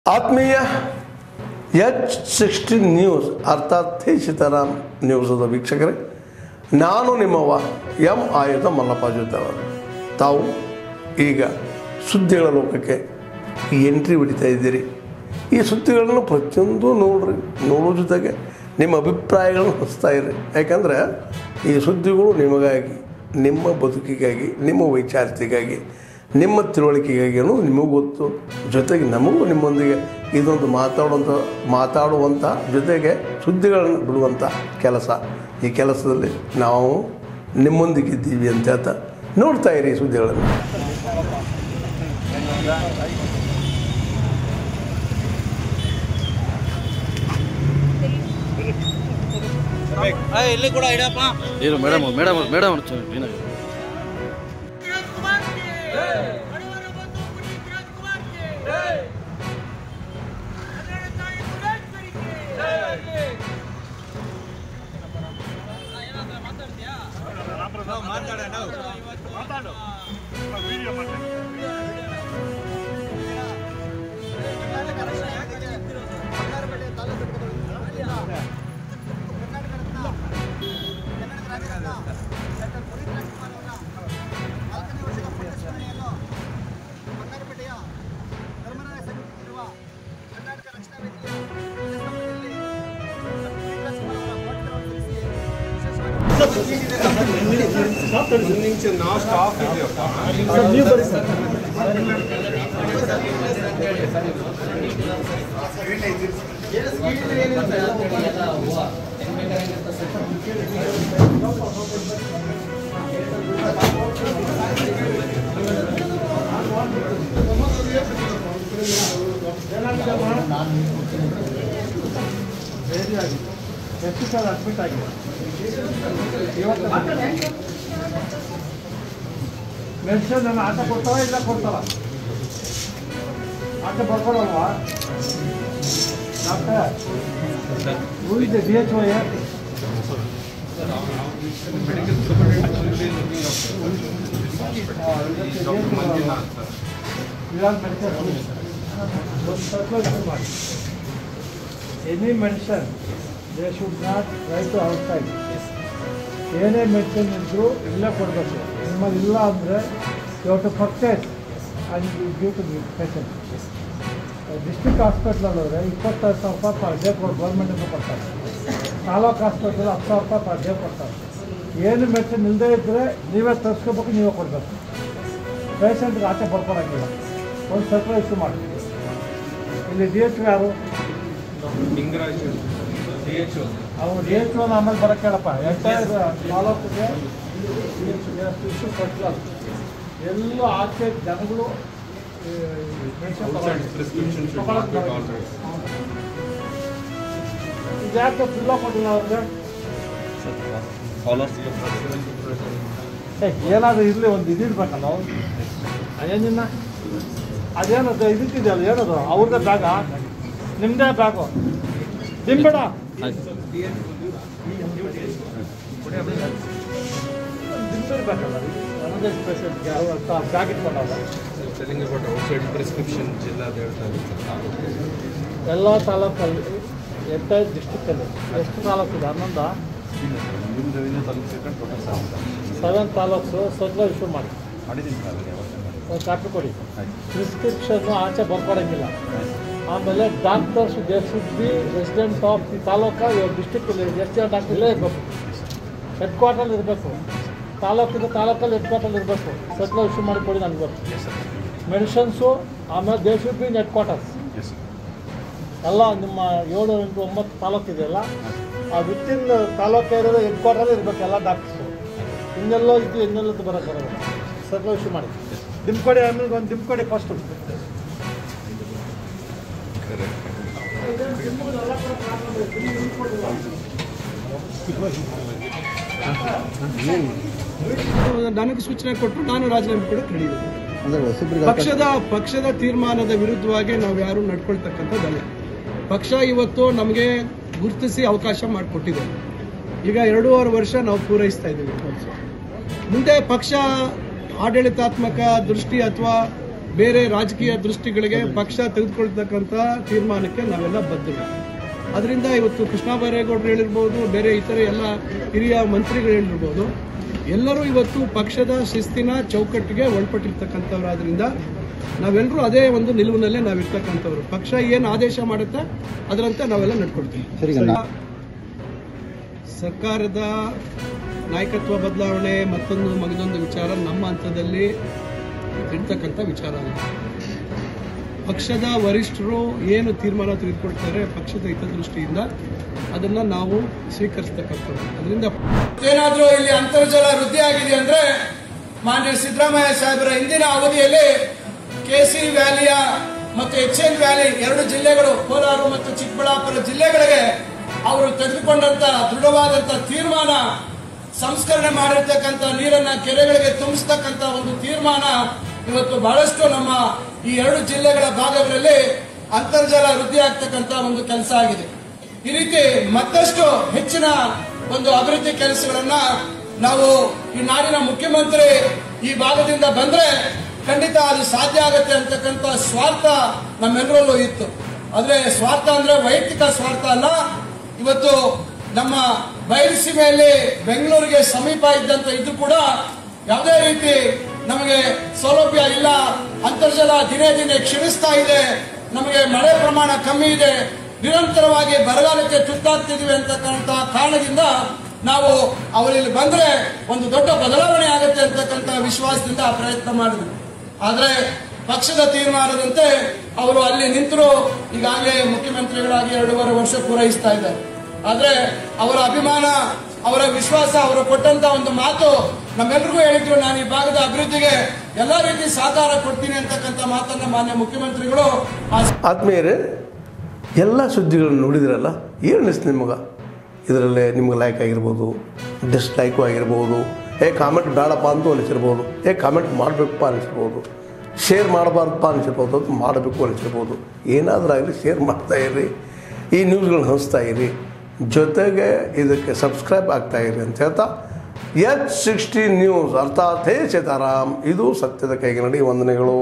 ಆತ್ಮೀಯ H16 news ಅರ್ಥಾತ್ ಸೀತಾರಾಮ್ ನ್ಯೂಸದ ವೀಕ್ಷಕರೇ, ನಾನು ನಿಮ್ಮವ ಎಂ ಆಯುಧ ಮಲ್ಲಪ್ಪ ಜೊತೆವರು. ತಾವು ಈಗ ಸುದ್ದಿಗಳ ಲೋಕಕ್ಕೆ ಎಂಟ್ರಿ ಹೊಡಿತಾ ಇದ್ದೀರಿ. ಈ ಸುದ್ದಿಗಳನ್ನು ಪ್ರತಿಯೊಂದು ನೋಡೋ ಜೊತೆಗೆ ನಿಮ್ಮ ಅಭಿಪ್ರಾಯಗಳನ್ನು ಹಂಚ್ತಾ ಇರಿ. ಯಾಕಂದರೆ ಈ ಸುದ್ದಿಗಳು ನಿಮಗಾಗಿ, ನಿಮ್ಮ ಬದುಕಿಗಾಗಿ, ನಿಮ್ಮ ವೈಚಾರಿಕೆಗಾಗಿ, ನಿಮ್ಮ ತಿಳುವಳಿಕೆಗಾಗಿಯೂ ನಿಮಗೂ ಗೊತ್ತು. ಜೊತೆಗೆ ನಮಗೂ ನಿಮ್ಮೊಂದಿಗೆ ಇದೊಂದು ಮಾತಾಡುವಂಥ ಜೊತೆಗೆ ಸುದ್ದಿಗಳನ್ನು ಬಿಡುವಂಥ ಕೆಲಸ. ಈ ಕೆಲಸದಲ್ಲಿ ನಾವು ನಿಮ್ಮೊಂದಿಗಿದ್ದೀವಿ ಅಂತ ಹೇಳ್ತಾ ನೋಡ್ತಾ ಇರಿ ಸುದ್ದಿಗಳನ್ನು. ಇಲ್ಲಿ ಕೂಡ ಇಡಪ್ಪ. ಏನು ಮೇಡಮ್ ಎಷ್ಟು ಸಲ ಅಡ್ಮಿಟ್ ಆಗಿದೆ. ಮೆಡಿಸಿನ್ ನನ್ನ ಆಟ ಕೊಡ್ತಾವ ಇಲ್ಲ ಕೊಡ್ತಾವ? ಆಟ ಬರ್ಕೊಳಲ್ವಾ ಡಾಕ್ಟರ್? ಇದೆ DHO any medicine they should not try to outside. ಏನೇ ಮೆಡಿಸಿನ್ ಇದ್ದರೂ ಇಲ್ಲೇ ಕೊಡಬೇಕು. ನಿಮ್ಮಲ್ಲಿ ಇಲ್ಲ ಅಂದರೆ you have to purchase and give to the patient. District ಹಾಸ್ಪಿಟ್ಲಲ್ಲಿ ಹೋದರೆ 25,000 ರೂಪಾಯಿ ಪರ್ ಡೇ ಗೌರ್ಮೆಂಟಿಂದ ಕೊಡ್ತಾರೆ. ತಾಲೂಕು ಹಾಸ್ಪಿಟಲ್ 10,000 ರೂಪಾಯಿ ಪರ್ ಡೇ ಕೊಡ್ತಾರೆ. ಏನು ಮೆಡಿಸಿನ್ ಇಲ್ಲದೇ ಇದ್ದರೆ ನೀವೇ ತರಿಸ್ಕೋಬೇಕು, ನೀವೇ ಕೊಡಬೇಕು. ಪೇಷಂಟ್ಗೆ ಆಚೆ ಬರ್ಕೊಡೋಂಗಿಲ್ಲ. ಒಂದು ಸರ್ಕಾರ ಇಶ್ಯೂ ಮಾಡಿ. ಇಲ್ಲಿ DHO ಯಾರು? ಅವ್ರು DHO ಆಮೇಲೆ ಬರೋಕ್ಕೆ ಹೇಳಪ್ಪ. ಎಂಟೈರ್ ತಾಲೂಕಿಗೆ ಇಶ್ಯೂ ಕೊಟ್ಟಿಲ್ಲ. ಎಲ್ಲೂ ಆಚೆ ಜನಗಳು ಇದ್ಯಾಕೆ ಫುಲ್ಲ ಕೊಟ್ಟಿಲ್ಲ ಅವ್ರಿಗೆ? ಏನಾದರೂ ಇರಲಿ, ಒಂದು ಇದಿರ್ಬೇಕಲ್ಲ ನಾವು. ಏನಿಲ್ಲ ಅದೇನದು ಇದಕ್ಕಿದೆಯಲ್ಲ, ಏನದು ಅವ್ರದ್ದೇ ಬ್ಯಾಗ, ನಿಮ್ಮದೇ ಬ್ಯಾಗು ನಿಂಬೇಡ. ನಿಂಬಿರ್ಬೇಕಲ್ಲ ಪೇಷಂಟ್ಗೆ ಬ್ಯಾಗ್ ಇಟ್ಕೊಂಡಲ್ಲ. ಎಲ್ಲ ತಾಲೂಕಲ್ಲಿ ಎಂಟೈರ್ ಡಿಸ್ಟ್ರಿಕ್ಟಲ್ಲಿ ಎಷ್ಟು ತಾಲೂಕಿದೆ? 11 7 ತಾಲೂಕು ಸರ್ಕಾರ ಇಶ್ಯೂ ಮಾಡಿ ಒಂದು ಕಾಪಿ ಕೊಡಿ. ಪ್ರಿಸ್ಕ್ರಿಪ್ಷನ್ನು ಆಚೆ ಬರ್ಕೊಡೋಂಗಿಲ್ಲ. ಆಮೇಲೆ doctors they should be resident of the taluk. ಇವಾಗ ಡಿಸ್ಟ್ರಿಕ್ಟಲ್ಲಿ ಎಷ್ಟು ಜನ ಡಾಕ್ಟರ್ ಇಲ್ಲೇ ಇರಬೇಕು, ಹೆಡ್ ಕ್ವಾರ್ಟರ್ ಇರಬೇಕು. ತಾಲೂಕಲ್ಲಿ ಹೆಡ್ ಕ್ವಾರ್ಟರ್ ಇರಬೇಕು. ಸರ್ಕಾರ ಇಶ್ಯೂ ಮಾಡಿ ಕೊಡಿ ನನಗೆ ಗೊತ್ತು. ಮೆಡಿಷನ್ಸು ಆಮೇಲೆ they should be in head quarters. ಎಲ್ಲ ನಿಮ್ಮ 7, 8, 9 ತಾಲೂಕು ಇದೆಯಲ್ಲ, ಆ ವಿತಿನ್ ತಾಲೂಕು ಇರೋದು ಹೆಡ್ ಕ್ವಾರ್ಟರ್ ಇರಬೇಕು ಎಲ್ಲ ಡಾಕ್ಟರ್ಸು. ಇನ್ನೆಲ್ಲೋ ಇದ್ದು ಇನ್ನೆಲ್ಲದ್ದು ಬರೋಕ್ಕೆ ಬರೋದು. ಸರ್ಕಾರ ಇಶ್ಯೂ ಮಾಡಿ. ದಿಮ್ಕೊಡಿ, ಆಮೇಲೆ ಒಂದು ದಿಮ್ಕೊಡಿ ಫಸ್ಟು. ನನಗೆ ಸೂಚನೆ ಕೊಟ್ಟು ನಾನು ರಾಜೀನಾಮೆ ಕೊಡೋಕೆ ರೆಡಿ ಇದ್ದೀನಿ. ಪಕ್ಷದ ತೀರ್ಮಾನದ ವಿರುದ್ಧವಾಗಿ ನಾವು ಯಾರು ನಡ್ಕೊಳ್ತಕ್ಕಂಥದ್ದಲ್ಲ. ಪಕ್ಷ ಇವತ್ತು ನಮಗೆ ಗುರುತಿಸಿ ಅವಕಾಶ ಮಾಡಿಕೊಟ್ಟಿದೆ. ಈಗ 2.5 ವರ್ಷ ನಾವು ಪೂರೈಸ್ತಾ ಇದ್ದೀವಿ. ಮುಂದೆ ಪಕ್ಷ ಆಡಳಿತಾತ್ಮಕ ದೃಷ್ಟಿ ಅಥವಾ ಬೇರೆ ರಾಜಕೀಯ ದೃಷ್ಟಿಗಳಿಗೆ ಪಕ್ಷ ತೆಗೆದುಕೊಳ್ತಕ್ಕಂಥ ತೀರ್ಮಾನಕ್ಕೆ ನಾವೆಲ್ಲ ಬದ್ಧರು. ಅದರಿಂದ ಇವತ್ತು ಕೃಷ್ಣ ಬೈರೇಗೌಡರು ಹೇಳಿರ್ಬೋದು, ಬೇರೆ ಇತರೆ ಎಲ್ಲ ಹಿರಿಯ ಮಂತ್ರಿಗಳು ಹೇಳಿರ್ಬೋದು, ಎಲ್ಲರೂ ಇವತ್ತು ಪಕ್ಷದ ಶಿಸ್ತಿನ ಚೌಕಟ್ಟಿಗೆ ಒಳಪಟ್ಟಿರ್ತಕ್ಕಂಥವ್ರಾದ್ರಿಂದ ನಾವೆಲ್ಲರೂ ಅದೇ ಒಂದು ನಿಲುವಿನಲ್ಲೇ ನಾವಿರ್ತಕ್ಕಂಥವ್ರು. ಪಕ್ಷ ಏನು ಆದೇಶ ಮಾಡುತ್ತೆ ಅದರಂತೆ ನಾವೆಲ್ಲ ನಡ್ಕೊಳ್ತೀವಿ. ಸರ್ಕಾರದ ನಾಯಕತ್ವ ಬದಲಾವಣೆ ಮಗದೊಂದು ವಿಚಾರ ನಮ್ಮ ಹಂತದಲ್ಲಿ ಇರ್ತಕ್ಕಂಥ ವಿಚಾರ ಅಲ್ಲ. ಪಕ್ಷದ ವರಿಷ್ಠರು ಏನು ತೀರ್ಮಾನ ತೆಗೆದುಕೊಳ್ತಾರೆ ಪಕ್ಷದ ಹಿತದೃಷ್ಟಿಯಿಂದ ಅದನ್ನ ನಾವು ಸ್ವೀಕರಿಸತಕ್ಕಂಥದ್ದು. ಅದರಿಂದ ಏನಾದರೂ ಇಲ್ಲಿ ಅಂತರ್ಜಲ ವೃದ್ಧಿ ಆಗಿದೆ ಅಂದ್ರೆ ಮಾನ್ಯ ಸಿದ್ದರಾಮಯ್ಯ ಸಾಹೇಬರ ಹಿಂದಿನ ಅವಧಿಯಲ್ಲಿ ಕೆಸಿ ವ್ಯಾಲಿಯ ಮತ್ತು HN ವ್ಯಾಲಿ 2 ಜಿಲ್ಲೆಗಳು, ಕೋಲಾರ ಮತ್ತು ಚಿಕ್ಕಬಳ್ಳಾಪುರ ಜಿಲ್ಲೆಗಳಿಗೆ ಅವರು ತೆಗೆದುಕೊಂಡಂತ ದೃಢವಾದಂತ ತೀರ್ಮಾನ, ಸಂಸ್ಕರಣೆ ಮಾಡಿರ್ತಕ್ಕಂಥ ನೀರನ್ನ ಕೆರೆಗಳಿಗೆ ತುಂಬಿಸ್ತಕ್ಕಂಥ ಒಂದು ತೀರ್ಮಾನ ಇವತ್ತು ಬಹಳಷ್ಟು ನಮ್ಮ ಈ 2 ಜಿಲ್ಲೆಗಳ ಭಾಗಗಳಲ್ಲಿ ಅಂತರ್ಜಲ ವೃದ್ಧಿ ಆಗ್ತಕ್ಕಂಥ ಒಂದು ಕೆಲಸ ಆಗಿದೆ. ಈ ರೀತಿ ಮತ್ತಷ್ಟು ಹೆಚ್ಚಿನ ಒಂದು ಅಭಿವೃದ್ಧಿ ಕೆಲಸಗಳನ್ನ ನಾವು ಈ ನಾಡಿನ ಮುಖ್ಯಮಂತ್ರಿ ಈ ಭಾಗದಿಂದ ಬಂದ್ರೆ ಖಂಡಿತ ಅದು ಸಾಧ್ಯ ಆಗುತ್ತೆ ಅಂತಕ್ಕಂಥ ಸ್ವಾರ್ಥ ನಮ್ಮೆಲ್ಲರಲ್ಲೂ ಇತ್ತು. ಆದ್ರೆ ಸ್ವಾರ್ಥ ಅಂದ್ರೆ ವೈಯಕ್ತಿಕ ಸ್ವಾರ್ಥ ಅಲ್ಲ. ಇವತ್ತು ನಮ್ಮ ಬಯಲುಸೀಮೆಯಲ್ಲಿ ಬೆಂಗಳೂರಿಗೆ ಸಮೀಪ ಇದ್ದಂತ ಇದು ಕೂಡ ಯಾವುದೇ ರೀತಿ ನಮಗೆ ಸೌಲಭ್ಯ ಇಲ್ಲ. ಅಂತರ್ಜಲ ದಿನೇ ದಿನೇ ಕ್ಷೀಣಿಸ್ತಾ ಇದೆ. ನಮಗೆ ಮಳೆ ಪ್ರಮಾಣ ಕಮ್ಮಿ ಇದೆ. ನಿರಂತರವಾಗಿ ಬರಗಾಲಕ್ಕೆ ತುತ್ತಾಗ್ತಿದೀವಿ ಅಂತಕ್ಕಂಥ ಕಾರಣದಿಂದ ನಾವು ಅವರಲ್ಲಿ ಬಂದ್ರೆ ಒಂದು ದೊಡ್ಡ ಬದಲಾವಣೆ ಆಗುತ್ತೆ ಅಂತಕ್ಕಂಥ ವಿಶ್ವಾಸದಿಂದ ಆ ಪ್ರಯತ್ನ ಮಾಡಿದ್ರು. ಆದ್ರೆ ಪಕ್ಷದ ತೀರ್ಮಾನದಂತೆ ಅವರು ಅಲ್ಲಿ ನಿಂತರು. ಈಗಾಗಲೇ ಮುಖ್ಯಮಂತ್ರಿಗಳಾಗಿ 2.5 ವರ್ಷ ಪೂರೈಸ್ತಾ ಇದ್ದಾರೆ. ಆದ್ರೆ ಅವರ ಅಭಿಮಾನ, ಅವರ ವಿಶ್ವಾಸ, ಅವರು ಕೊಟ್ಟಂತ ಒಂದು ಮಾತು ನಮ್ಮೆಲ್ಲರಿಗೂ ಹೇಳಿದ್ರು, ನಾನು ಈ ಭಾಗದ ಅಭಿವೃದ್ಧಿಗೆ ಎಲ್ಲಾ ರೀತಿ ಸಹಕಾರ ಕೊಡ್ತೀನಿ ಅಂತಕ್ಕಂಥ ಮಾತನ್ನ ಮಾನ್ಯ ಮುಖ್ಯಮಂತ್ರಿಗಳು. ಆತ್ಮೀಯರೇ, ಎಲ್ಲ ಸುದ್ದಿಗಳನ್ನು ನೋಡಿದ್ರಲ್ಲ, ಏನು ಅನಿಸ್ತು ನಿಮಗೆ? ಇದರಲ್ಲೇ ನಿಮ್ಗೆ ಲೈಕ್ ಆಗಿರ್ಬೋದು, ಡಿಸ್ಲೈಕು ಆಗಿರ್ಬೋದು, ಕಾಮೆಂಟ್ ಬೇಡಪ್ಪ ಅಂತೂ ಅನಿಸಿರ್ಬೋದು, ಕಾಮೆಂಟ್ ಮಾಡಬೇಕಪ್ಪ ಅನಿಸಿರ್ಬೋದು, ಶೇರ್ ಮಾಡಬಾರ್ದಪ್ಪ ಅನಿಸಿರ್ಬೋದು, ಅದು ಮಾಡಬೇಕು ಅನಿಸಿರ್ಬೋದು. ಏನಾದರೂ ಆಗಲಿ ಶೇರ್ ಮಾಡ್ತಾಯಿರಿ, ಈ ನ್ಯೂಸ್ಗಳನ್ನ ಹಂಚ್ತಾ ಇರಿ, ಜೊತೆಗೆ ಇದಕ್ಕೆ ಸಬ್ಸ್ಕ್ರೈಬ್ ಆಗ್ತಾಯಿರಿ ಅಂತ ಹೇಳ್ತಾ H16 ನ್ಯೂಸ್ ಅರ್ಥಾತ್ ಹೇ ಸೀತಾರಾಮ್, ಇದು ಸತ್ಯದ ಕೈಗೆ ನಡಿ. ವಂದನೆಗಳು.